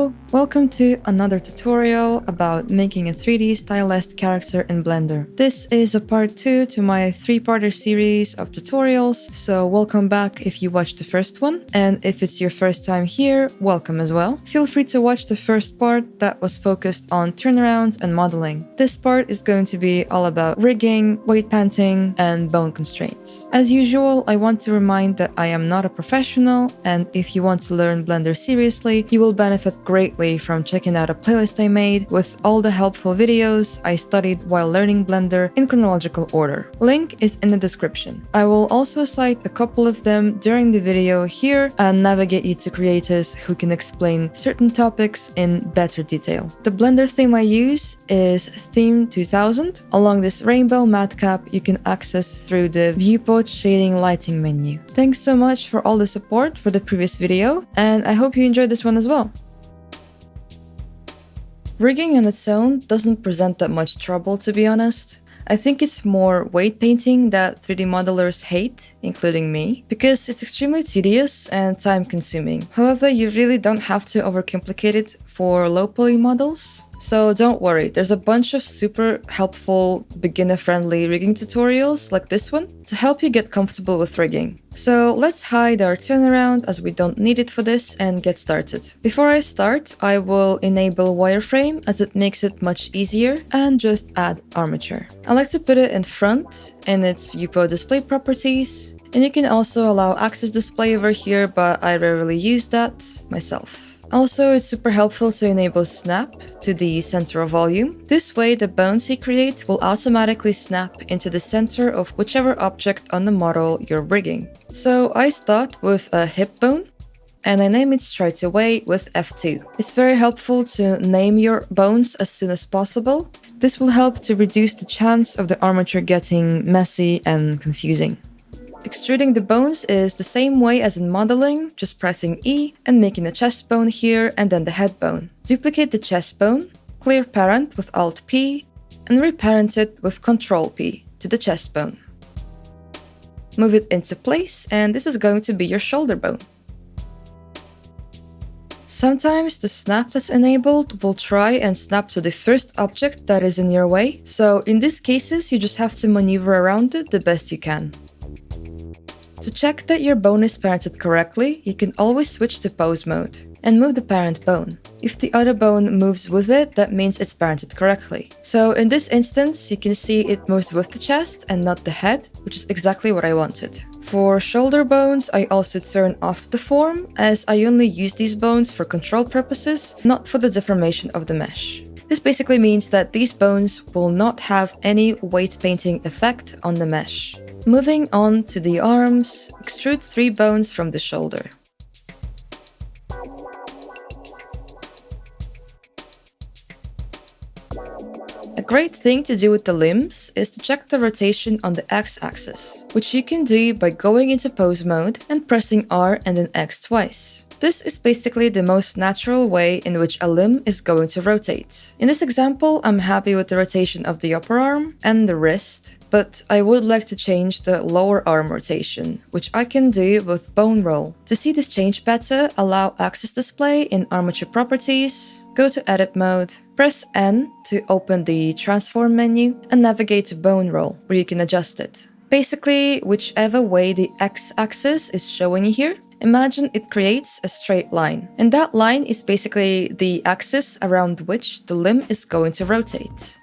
Hello, welcome to another tutorial about making a 3D stylized character in Blender. This is a part 2 to my 3-parter series of tutorials, so welcome back if you watched the first one, and if it's your first time here, welcome as well. Feel free to watch the first part that was focused on turnarounds and modeling. This part is going to be all about rigging, weight panting, and bone constraints. As usual, I want to remind that I am not a professional, and if you want to learn Blender seriously, you will benefit greatly from checking out a playlist I made with all the helpful videos I studied while learning Blender in chronological order. Link is in the description. I will also cite a couple of them during the video here and navigate you to creators who can explain certain topics in better detail. The Blender theme I use is Theme 2000. Along this rainbow matcap you can access through the Viewport Shading Lighting menu. Thanks so much for all the support for the previous video, and I hope you enjoyed this one as well. Rigging on its own doesn't present that much trouble, to be honest. I think it's more weight painting that 3D modelers hate, including me, because it's extremely tedious and time-consuming. However, you really don't have to overcomplicate it for low-poly models. So don't worry, there's a bunch of super helpful, beginner-friendly rigging tutorials like this one to help you get comfortable with rigging. So let's hide our turnaround as we don't need it for this and get started. Before I start, I will enable wireframe as it makes it much easier and just add armature. I like to put it in front in its viewport display properties, and you can also allow axis display over here, but I rarely use that myself. Also, it's super helpful to enable snap to the center of volume. This way, the bones you create will automatically snap into the center of whichever object on the model you're rigging. So I start with a hip bone, and I name it straight away with F2. It's very helpful to name your bones as soon as possible. This will help to reduce the chance of the armature getting messy and confusing. Extruding the bones is the same way as in modeling, just pressing E and making a chest bone here and then the head bone. Duplicate the chest bone, clear parent with Alt P, and reparent it with Ctrl P to the chest bone. Move it into place, and this is going to be your shoulder bone. Sometimes the snap that's enabled will try and snap to the first object that is in your way, so in these cases you just have to maneuver around it the best you can. To check that your bone is parented correctly, you can always switch to pose mode and move the parent bone. If the other bone moves with it, that means it's parented correctly. So in this instance, you can see it moves with the chest and not the head, which is exactly what I wanted. For shoulder bones, I also turn off the form, as I only use these bones for control purposes, not for the deformation of the mesh. This basically means that these bones will not have any weight painting effect on the mesh. Moving on to the arms, extrude 3 bones from the shoulder. A great thing to do with the limbs is to check the rotation on the x-axis, which you can do by going into pose mode and pressing R and then X twice. This is basically the most natural way in which a limb is going to rotate. In this example, I'm happy with the rotation of the upper arm and the wrist, but I would like to change the lower arm rotation, which I can do with bone roll. To see this change better, allow axis display in armature properties, go to edit mode, press N to open the transform menu, and navigate to bone roll, where you can adjust it. Basically, whichever way the x-axis is showing you here, imagine it creates a straight line. And that line is basically the axis around which the limb is going to rotate.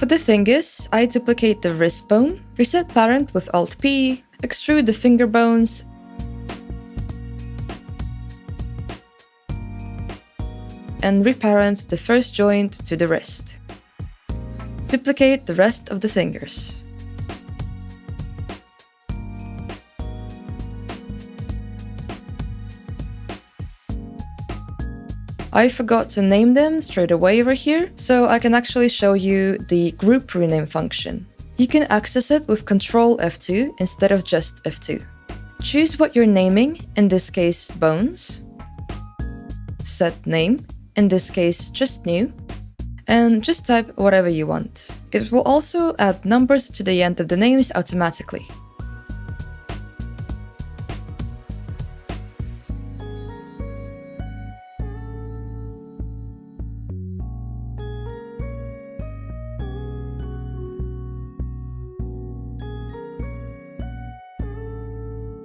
For the fingers, I duplicate the wrist bone, reset parent with Alt P, extrude the finger bones, and reparent the first joint to the wrist. Duplicate the rest of the fingers. I forgot to name them straight away over here, so I can actually show you the group rename function. You can access it with Ctrl F2 instead of just F2. Choose what you're naming, in this case bones. Set name, in this case just new. and just type whatever you want. It will also add numbers to the end of the names automatically.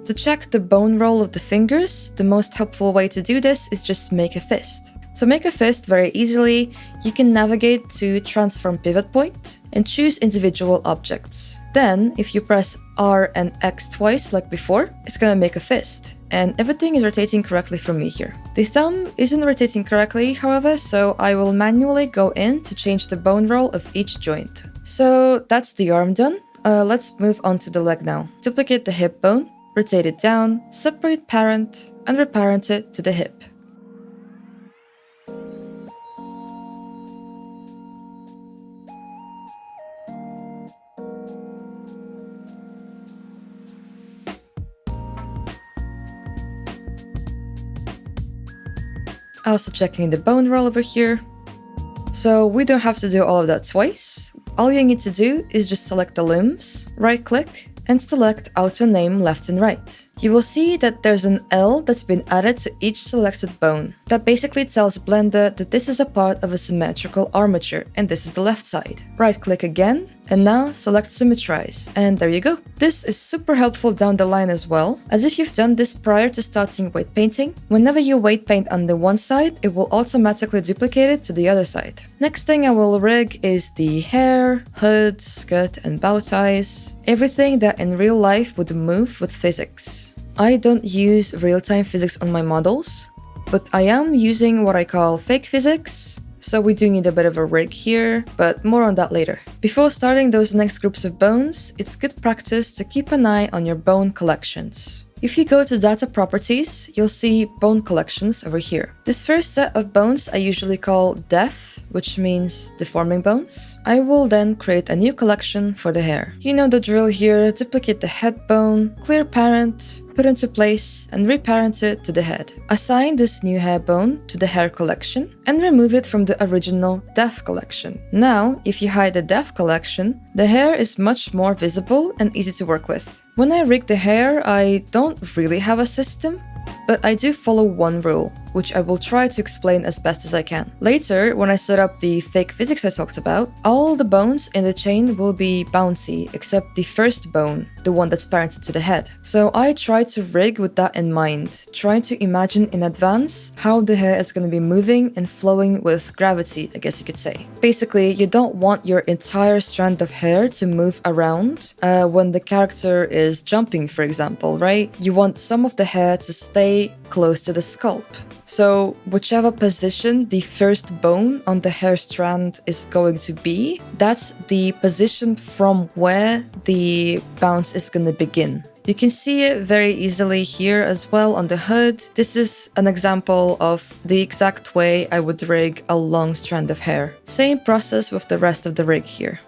To check the bone roll of the fingers, the most helpful way to do this is just make a fist. To make a fist very easily, you can navigate to Transform Pivot Point and choose individual objects. Then, if you press R and X twice like before, it's gonna make a fist. And everything is rotating correctly for me here. The thumb isn't rotating correctly, however, so I will manually go in to change the bone roll of each joint. So that's the arm done. Let's move on to the leg now. Duplicate the hip bone, rotate it down, separate parent, and reparent it to the hip. Also checking the bone roll over here. So we don't have to do all of that twice. All you need to do is just select the limbs, right click, and select Auto Name left and right. You will see that there's an L that's been added to each selected bone. That basically tells Blender that this is a part of a symmetrical armature, and this is the left side. Right click again, and now select Symmetrize. And there you go. This is super helpful down the line as well, as if you've done this prior to starting weight painting. Whenever you weight paint on the one side, it will automatically duplicate it to the other side. Next thing I will rig is the hair, hood, skirt, and bow ties. Everything that in real life would move with physics. I don't use real-time physics on my models, but I am using what I call fake physics, so we do need a bit of a rig here, but more on that later. Before starting those next groups of bones, it's good practice to keep an eye on your bone collections. If you go to Data Properties, you'll see Bone Collections over here. This first set of bones I usually call Def, which means deforming bones. I will then create a new collection for the hair. You know the drill here, duplicate the head bone, clear parent, put into place, and reparent it to the head. Assign this new hair bone to the hair collection, and remove it from the original Def collection. Now, if you hide the Def collection, the hair is much more visible and easy to work with. When I rig the hair, I don't really have a system, but I do follow one rule, which I will try to explain as best as I can. Later, when I set up the fake physics I talked about, all the bones in the chain will be bouncy, except the first bone, the one that's parented to the head. So I try to rig with that in mind, trying to imagine in advance how the hair is going to be moving and flowing with gravity, I guess you could say. Basically, you don't want your entire strand of hair to move around when the character is jumping, for example, right? You want some of the hair to stay close to the scalp. So whichever position the first bone on the hair strand is going to be, that's the position from where the bounce is going to begin. You can see it very easily here as well on the hood. This is an example of the exact way I would rig a long strand of hair. Same process with the rest of the rig here.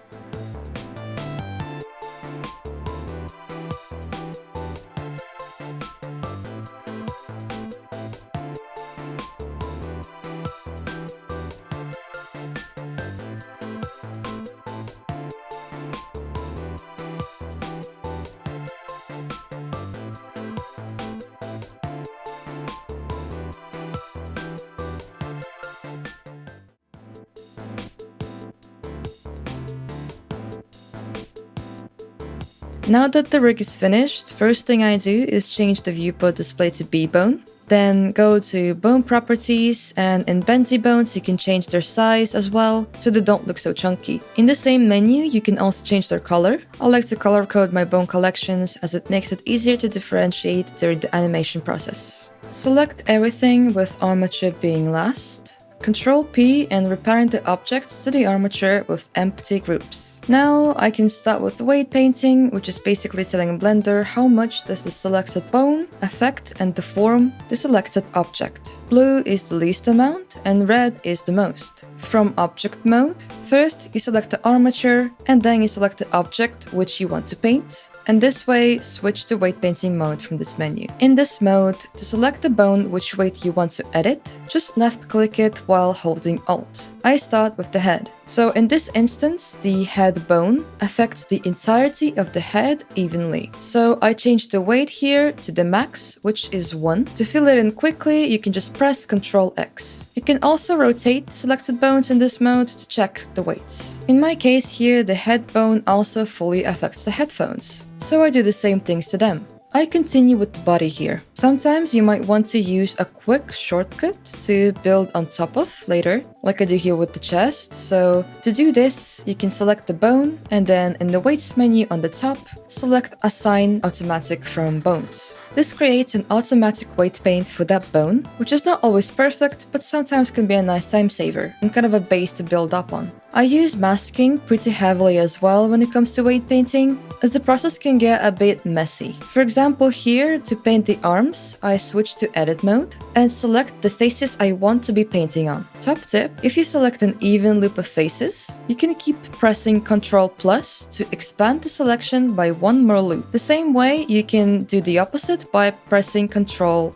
Now that the rig is finished, first thing I do is change the viewport display to B-bone. Then go to Bone Properties, and in Bendy Bones you can change their size as well, so they don't look so chunky. In the same menu, you can also change their color. I like to color code my bone collections as it makes it easier to differentiate during the animation process. Select everything with armature being last. Ctrl P and reparent the objects to the armature with empty groups. Now I can start with weight painting, which is basically telling Blender how much does the selected bone affect and deform the selected object. Blue is the least amount and red is the most. From object mode, first you select the armature and then you select the object which you want to paint. And this way, switch to weight painting mode from this menu. In this mode, to select the bone which weight you want to edit, just left click it while holding Alt. I start with the head. So in this instance, the head bone affects the entirety of the head evenly. So I change the weight here to the max, which is 1. To fill it in quickly, you can just press Ctrl X. You can also rotate selected bones in this mode to check the weights. In my case here, the head bone also fully affects the headphones. So I do the same things to them. I continue with the body here. Sometimes you might want to use a quick shortcut to build on top of later, like I do here with the chest. So to do this, you can select the bone and then in the weights menu on the top, select Assign Automatic from Bones. This creates an automatic weight paint for that bone, which is not always perfect, but sometimes can be a nice time saver and kind of a base to build up on. I use masking pretty heavily as well when it comes to weight painting, as the process can get a bit messy. For example, here, to paint the arms, I switch to edit mode and select the faces I want to be painting on. Top tip, if you select an even loop of faces, you can keep pressing Ctrl+ to expand the selection by one more loop. The same way, you can do the opposite by pressing Ctrl-.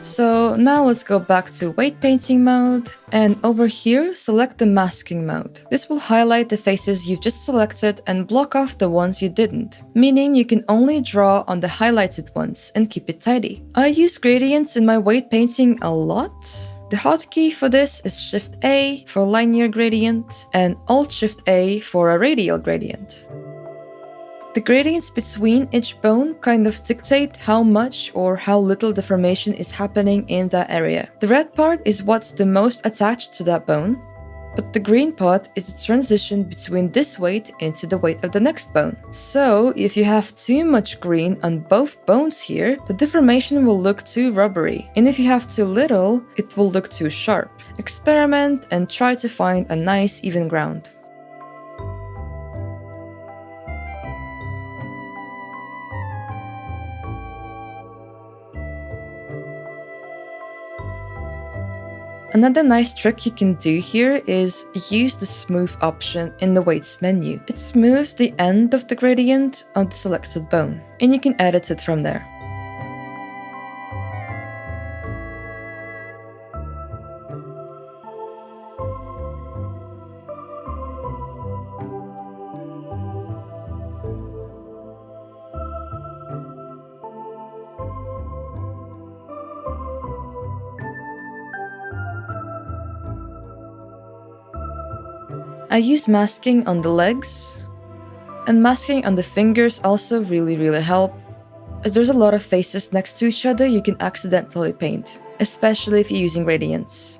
So now let's go back to weight painting mode, and over here select the masking mode. This will highlight the faces you've just selected and block off the ones you didn't, meaning you can only draw on the highlighted ones and keep it tidy. I use gradients in my weight painting a lot. The hotkey for this is Shift A for linear gradient and Alt Shift A for a radial gradient. The gradients between each bone kind of dictate how much or how little deformation is happening in that area. The red part is what's the most attached to that bone, but the green part is the transition between this weight into the weight of the next bone. So if you have too much green on both bones here, the deformation will look too rubbery, and if you have too little, it will look too sharp. Experiment and try to find a nice even ground. Another nice trick you can do here is use the smooth option in the weights menu. It smooths the end of the gradient on the selected bone, and you can edit it from there. I use masking on the legs, and masking on the fingers also really help, as there's a lot of faces next to each other you can accidentally paint, especially if you're using gradients.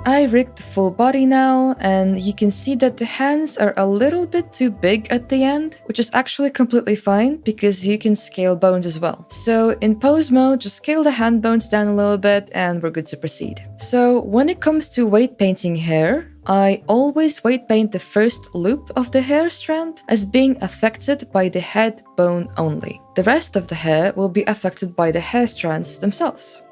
I rigged the full body now, and you can see that the hands are a little bit too big at the end, which is actually completely fine because you can scale bones as well. So in pose mode, just scale the hand bones down a little bit and we're good to proceed. So when it comes to weight painting hair, I always weight paint the first loop of the hair strand as being affected by the head bone only. The rest of the hair will be affected by the hair strands themselves.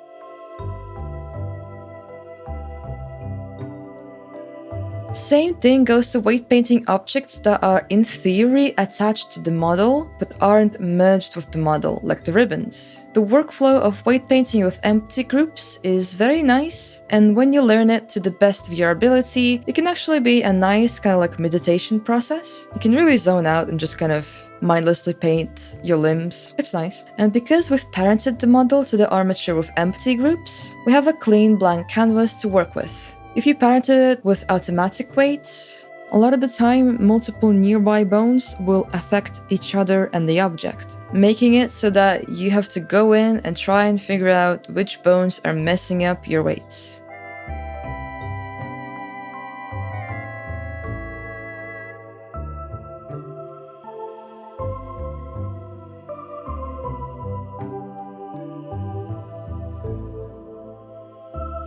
Same thing goes to weight painting objects that are in theory attached to the model but aren't merged with the model, like the ribbons. The workflow of weight painting with empty groups is very nice, and when you learn it to the best of your ability, it can actually be a nice kind of like meditation process. You can really zone out and just kind of mindlessly paint your limbs. It's nice. And because we've parented the model to the armature with empty groups, we have a clean blank canvas to work with. If you parented it with automatic weights, a lot of the time multiple nearby bones will affect each other and the object, making it so that you have to go in and try and figure out which bones are messing up your weights.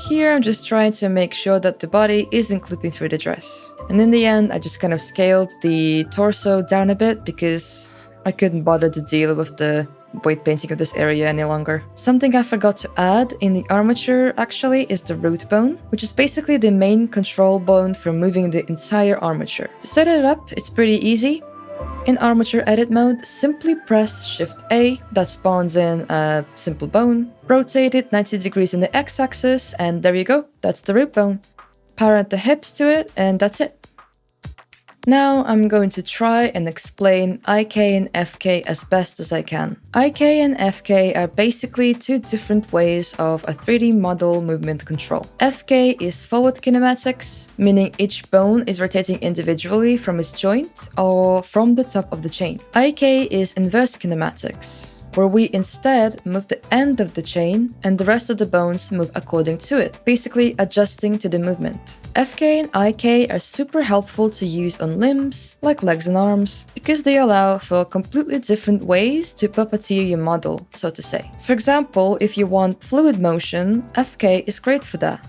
Here I'm just trying to make sure that the body isn't clipping through the dress. And in the end, I just kind of scaled the torso down a bit because I couldn't bother to deal with the weight painting of this area any longer. Something I forgot to add in the armature actually is the root bone, which is basically the main control bone for moving the entire armature. To set it up, it's pretty easy. In armature edit mode, simply press Shift A, that spawns in a simple bone, rotate it 90 degrees in the x-axis, and there you go, that's the root bone. Parent the hips to it, and that's it. Now I'm going to try and explain IK and FK as best as I can. IK and FK are basically two different ways of a 3D model movement control. FK is forward kinematics, meaning each bone is rotating individually from its joint or from the top of the chain. IK is inverse kinematics, where we instead move the end of the chain and the rest of the bones move according to it, basically adjusting to the movement. FK and IK are super helpful to use on limbs, like legs and arms, because they allow for completely different ways to puppeteer your model, so to say. For example, if you want fluid motion, FK is great for that.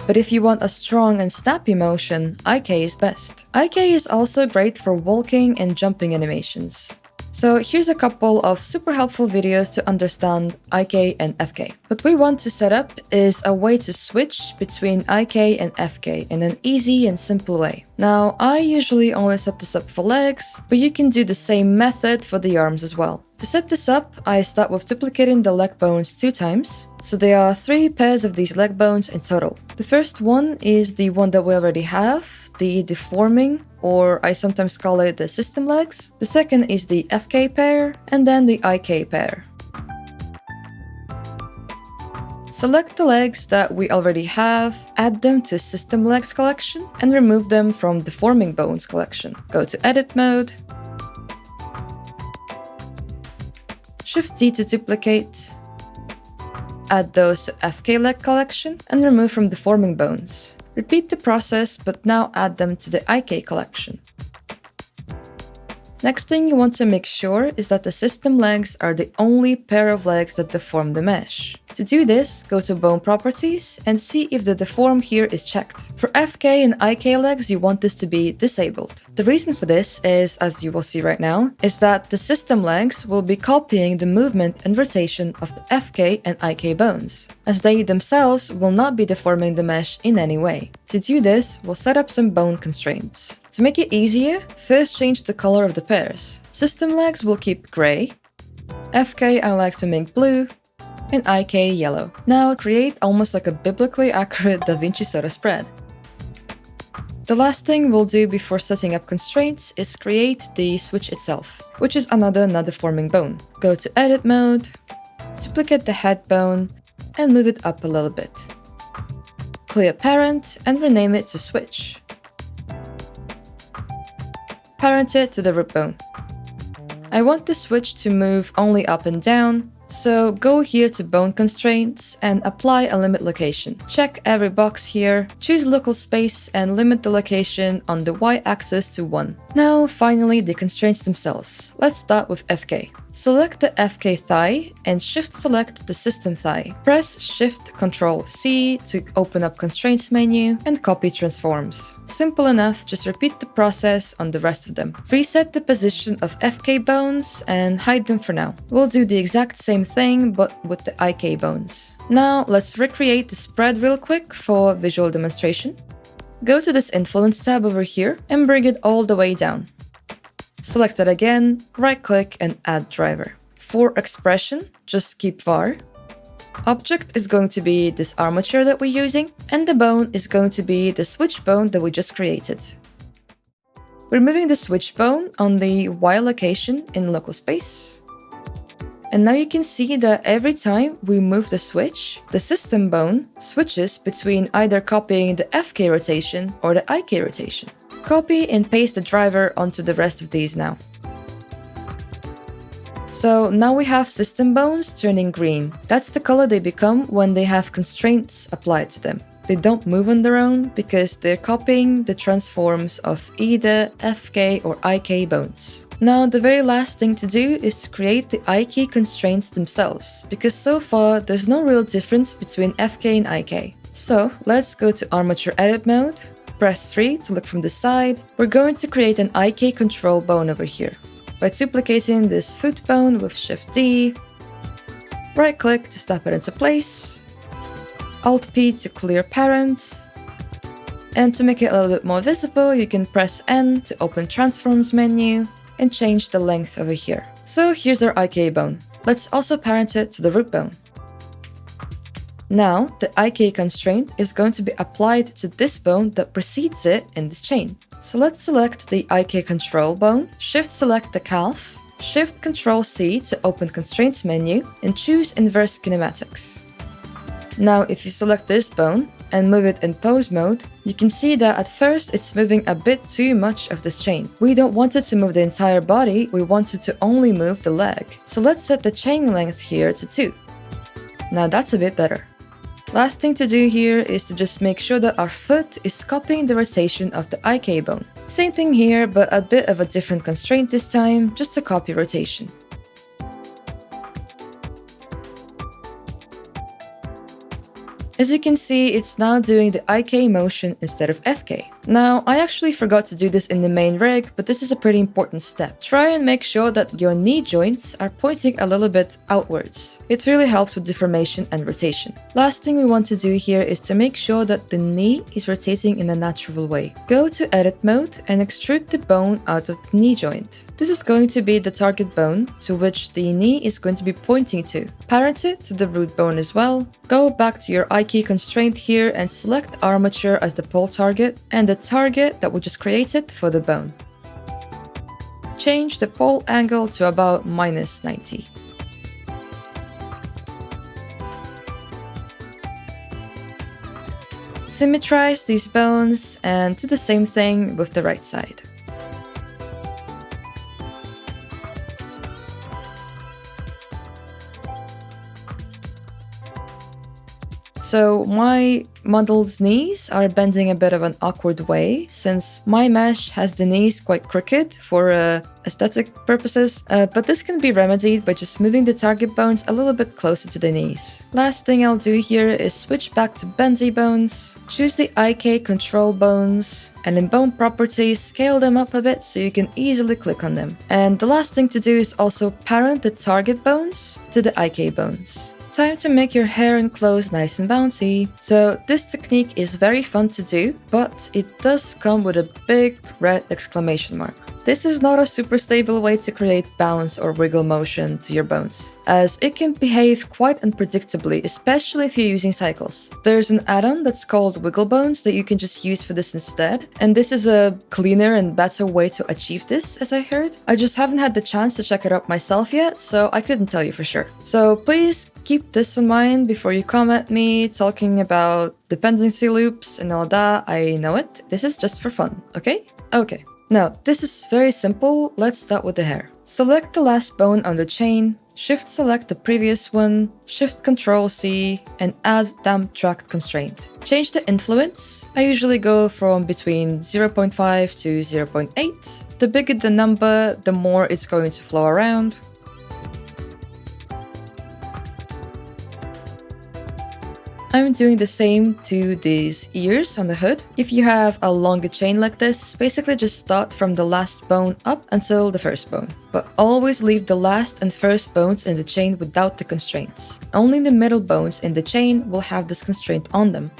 But if you want a strong and snappy motion, IK is best. IK is also great for walking and jumping animations. So here's a couple of super helpful videos to understand IK and FK. What we want to set up is a way to switch between IK and FK in an easy and simple way. Now, I usually only set this up for legs, but you can do the same method for the arms as well. To set this up, I start with duplicating the leg bones 2 times. So there are 3 pairs of these leg bones in total. The first one is the one that we already have, the deforming, or I sometimes call it the system legs. The second is the FK pair, and then the IK pair. Select the legs that we already have, add them to System Legs collection, and remove them from Deforming Bones collection. Go to Edit mode, Shift D to duplicate, add those to FK leg collection, and remove from Deforming Bones. Repeat the process, but now add them to the IK collection. Next thing you want to make sure is that the system legs are the only pair of legs that deform the mesh. To do this, go to Bone Properties and see if the Deform here is checked. For FK and IK legs, you want this to be disabled. The reason for this is, as you will see right now, is that the system legs will be copying the movement and rotation of the FK and IK bones, as they themselves will not be deforming the mesh in any way. To do this, we'll set up some bone constraints. To make it easier, first change the color of the pairs. System legs will keep gray, FK I like to make blue, and IK yellow. Now create almost like a biblically accurate Da Vinci soda spread. The last thing we'll do before setting up constraints is create the switch itself, which is another non-deforming bone. Go to Edit mode, duplicate the head bone, and move it up a little bit. Clear parent and rename it to switch. Parent it to the root bone. I want the switch to move only up and down, so go here to Bone Constraints and apply a limit location. Check every box here, choose local space and limit the location on the y-axis to 1. Now finally the constraints themselves. Let's start with FK. Select the FK thigh and shift select the system thigh. Press Shift Ctrl C to open up Constraints menu and copy transforms. Simple enough, just repeat the process on the rest of them. Reset the position of FK bones and hide them for now. We'll do the exact same thing but with the IK bones. Now let's recreate the spread real quick for visual demonstration. Go to this Influence tab over here and bring it all the way down. Select it again, right-click and add driver. For expression, just keep var. Object is going to be this armature that we're using, and the bone is going to be the switch bone that we just created. We're moving the switch bone on the Y location in local space. And now you can see that every time we move the switch, the system bone switches between either copying the FK rotation or the IK rotation. Copy and paste the driver onto the rest of these now. So now we have system bones turning green. That's the color they become when they have constraints applied to them. They don't move on their own because they're copying the transforms of either FK or IK bones. Now the very last thing to do is to create the IK constraints themselves, because so far there's no real difference between FK and IK. So let's go to Armature Edit mode, press 3 to look from the side. We're going to create an IK control bone over here by duplicating this foot bone with Shift D, right click to snap it into place, Alt P to clear parent, and to make it a little bit more visible, you can press N to open Transforms menu and change the length over here. So here's our IK bone. Let's also parent it to the root bone. Now, the IK constraint is going to be applied to this bone that precedes it in this chain. So let's select the IK control bone, shift select the calf, shift Ctrl C to open constraints menu, and choose inverse kinematics. Now, if you select this bone and move it in pose mode, you can see that at first it's moving a bit too much of this chain. We don't want it to move the entire body, we want it to only move the leg. So let's set the chain length here to 2. Now that's a bit better. Last thing to do here is to just make sure that our foot is copying the rotation of the IK bone. Same thing here, but a bit of a different constraint this time, just to copy rotation. As you can see, it's now doing the IK motion instead of FK. Now, I actually forgot to do this in the main rig, but this is a pretty important step. Try and make sure that your knee joints are pointing a little bit outwards. It really helps with deformation and rotation. Last thing we want to do here is to make sure that the knee is rotating in a natural way. Go to Edit mode and extrude the bone out of the knee joint. This is going to be the target bone to which the knee is going to be pointing to. Parent it to the root bone as well. Go back to your IK constraint here and select armature as the pole target and the target that we just created for the bone. Change the pole angle to about -90. Symmetrize these bones and do the same thing with the right side. So my model's knees are bending a bit of an awkward way since my mesh has the knees quite crooked for aesthetic purposes, but this can be remedied by just moving the target bones a little bit closer to the knees. Last thing I'll do here is switch back to bendy bones, choose the IK control bones, and in bone properties, scale them up a bit so you can easily click on them. And the last thing to do is also parent the target bones to the IK bones. Time to make your hair and clothes nice and bouncy. So this technique is very fun to do, but it does come with a big red exclamation mark. This is not a super stable way to create bounce or wiggle motion to your bones, as it can behave quite unpredictably, especially if you're using cycles. There's an add-on that's called Wiggle Bones that you can just use for this instead, and this is a cleaner and better way to achieve this, as I heard. I just haven't had the chance to check it out myself yet, so I couldn't tell you for sure. So please keep this in mind before you come at me talking about dependency loops and all that. I know it. This is just for fun, okay? Okay. Now, this is very simple. Let's start with the hair. Select the last bone on the chain, shift select the previous one, shift Ctrl C, and add damp track constraint. Change the influence. I usually go from between 0.5 to 0.8. The bigger the number, the more it's going to flow around. I'm doing the same to these ears on the hood. If you have a longer chain like this, basically just start from the last bone up until the first bone. But always leave the last and first bones in the chain without the constraints. Only the middle bones in the chain will have this constraint on them.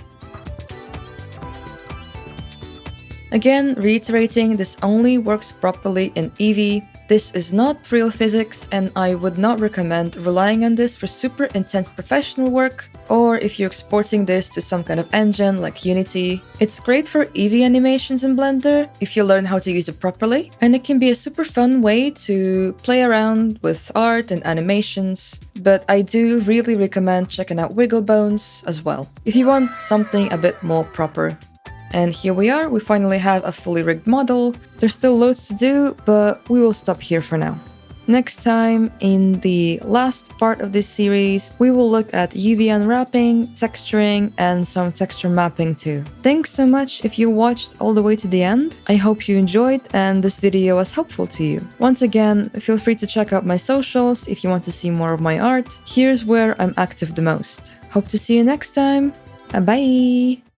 Again, reiterating, this only works properly in Eevee. This is not real physics, and I would not recommend relying on this for super intense professional work, or if you're exporting this to some kind of engine like Unity. It's great for Eevee animations in Blender if you learn how to use it properly, and it can be a super fun way to play around with art and animations, but I do really recommend checking out Wiggle Bones as well, if you want something a bit more proper. And here we are, we finally have a fully rigged model. There's still loads to do, but we will stop here for now. Next time, in the last part of this series, we will look at UV unwrapping, texturing, and some texture mapping too. Thanks so much if you watched all the way to the end. I hope you enjoyed and this video was helpful to you. Once again, feel free to check out my socials if you want to see more of my art. Here's where I'm active the most. Hope to see you next time. Bye!